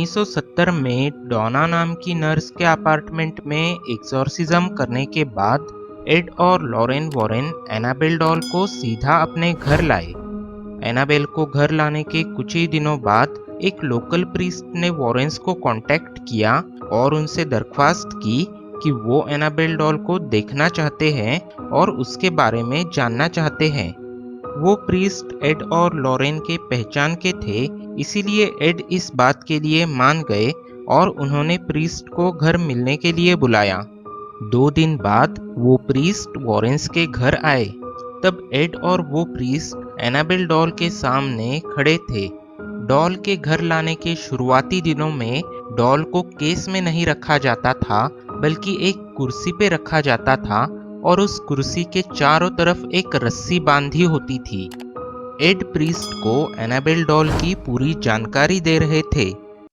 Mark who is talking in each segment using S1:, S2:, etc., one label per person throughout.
S1: 1970 में डॉना नाम की नर्स के अपार्टमेंट में एक्सॉर्सिज्म करने के बाद एड और लॉरेन वॉरेन एनाबेल डॉल को सीधा अपने घर लाए। एनाबेल को घर लाने के कुछ ही दिनों बाद एक लोकल प्रीस्ट ने वॉरेंस को कांटेक्ट किया और उनसे दरख्वास्त की कि वो एनाबेल डॉल को देखना चाहते हैं और उसके बारे में जानना चाहते हैं। वो प्रीस्ट एड और लॉरेन के पहचान के थे, इसीलिए एड इस बात के लिए मान गए और उन्होंने प्रीस्ट को घर मिलने के लिए बुलाया। 2 दिन बाद वो प्रीस्ट वॉरेंस के घर आए। तब एड और वो प्रीस्ट एनाबेल डॉल के सामने खड़े थे। डॉल के घर लाने के शुरुआती दिनों में डॉल को केस में नहीं रखा जाता था, बल्कि एक कुर्सी पे रखा जाता था और उस कुर्सी के चारों तरफ एक रस्सी बांधी होती थी। एड प्रीस्ट को एनाबेल डॉल की पूरी जानकारी दे रहे थे।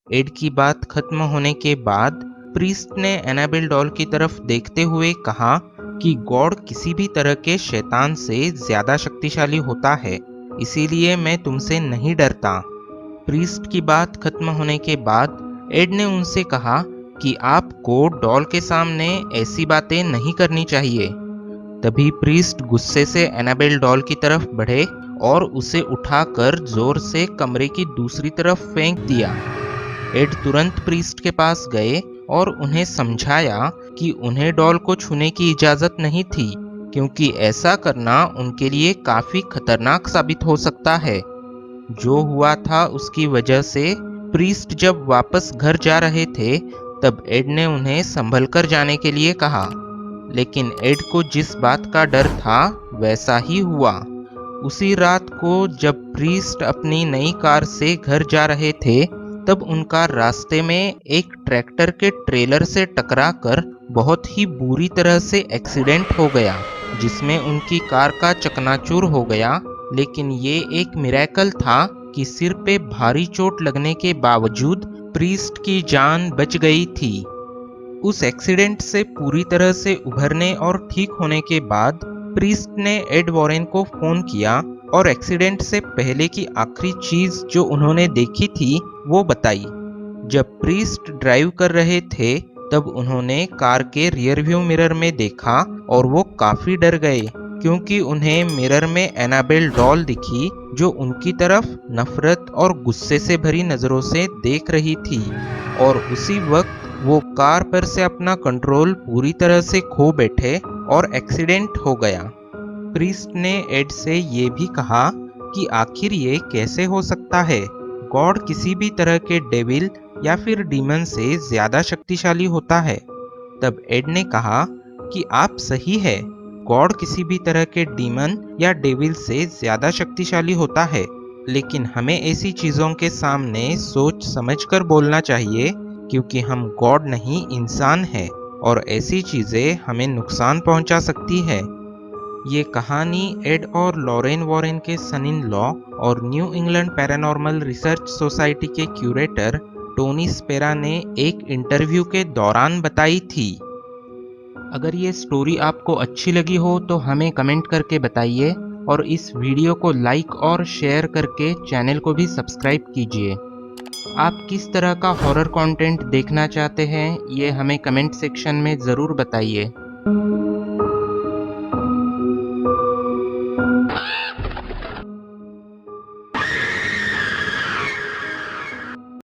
S1: एड की बात खत्म होने के बाद प्रीस्ट ने एनाबेल डॉल की तरफ देखते हुए कहा कि गॉड किसी भी तरह के शैतान से ज्यादा शक्तिशाली होता है, इसीलिए मैं तुमसे नहीं डरता। प्रीस्ट की बात खत्म होने के बाद एड ने उनसे कहा कि आपको डॉल के सामने ऐसी बातें नहीं करनी चाहिए। तभी प्रीस्ट गुस्से से एनाबेल डॉल की तरफ बढ़े और उसे उठाकर जोर से कमरे की दूसरी तरफ फेंक दिया। एड तुरंत प्रीस्ट के पास गए और उन्हें समझाया कि उन्हें डॉल को छूने की इजाजत नहीं थी, क्योंकि ऐसा करना उनके लिए काफी खतरनाक साबित हो सकता है। जो हुआ था उसकी वजह से प्रीस्ट जब वापस घर जा रहे थे तब एड ने उन्हें संभल कर जाने के लिए कहा, लेकिन एड को जिस बात का डर था वैसा ही हुआ। उसी रात को जब प्रीस्ट अपनी नई कार से घर जा रहे थे तब उनका रास्ते में एक ट्रैक्टर के ट्रेलर से टकराकर बहुत ही बुरी तरह से एक्सीडेंट हो गया, जिसमें उनकी कार का चकनाचूर हो गया। लेकिन ये एक मिरेकल था कि सिर पे भारी चोट लगने के बावजूद प्रीस्ट की जान बच गई थी। उस एक्सीडेंट से पूरी तरह से उभरने और ठीक होने के बाद प्रीस्ट ने एड वॉरेन को फोन किया और एक्सीडेंट से पहले की आखिरी चीज जो उन्होंने देखी थी वो बताई। जब प्रीस्ट ड्राइव कर रहे थे तब उन्होंने कार के रियर व्यू मिरर में देखा और वो काफी डर गए, क्योंकि उन्हें मिरर में एनाबेल डॉल दिखी जो उनकी तरफ नफरत और गुस्से से भरी नजरों से देख रही थी। और उसी वक्त वो कार पर से अपना कंट्रोल पूरी तरह से खो बैठे और एक्सीडेंट हो गया। प्रीस्ट ने एड से ये भी कहा कि आखिर ये कैसे हो सकता है, गॉड किसी भी तरह के डेविल या फिर डीमन से ज्यादा शक्तिशाली होता है। तब एड ने कहा कि आप सही है, गॉड किसी भी तरह के डीमन या डेविल से ज्यादा शक्तिशाली होता है, लेकिन हमें ऐसी चीजों के सामने सोच समझकर बोलना चाहिए, क्योंकि हम गॉड नहीं इंसान हैं और ऐसी चीजें हमें नुकसान पहुंचा सकती है। ये कहानी एड और लॉरेन वॉरेन के सन इन लॉ और new England paranormal research society के क्यूरेटर टोनी स्पेरा ने एक इंटरव्यू के दौरान बताई थी। अगर ये स्टोरी आपको अच्छी लगी हो तो हमें कमेंट करके बताइए और इस वीडियो को लाइक और शेयर करके चैनल को भी सब्सक्राइब कीजिए। आप किस तरह का हॉरर कंटेंट देखना चाहते हैं ये हमें कमेंट सेक्शन में ज़रूर बताइए।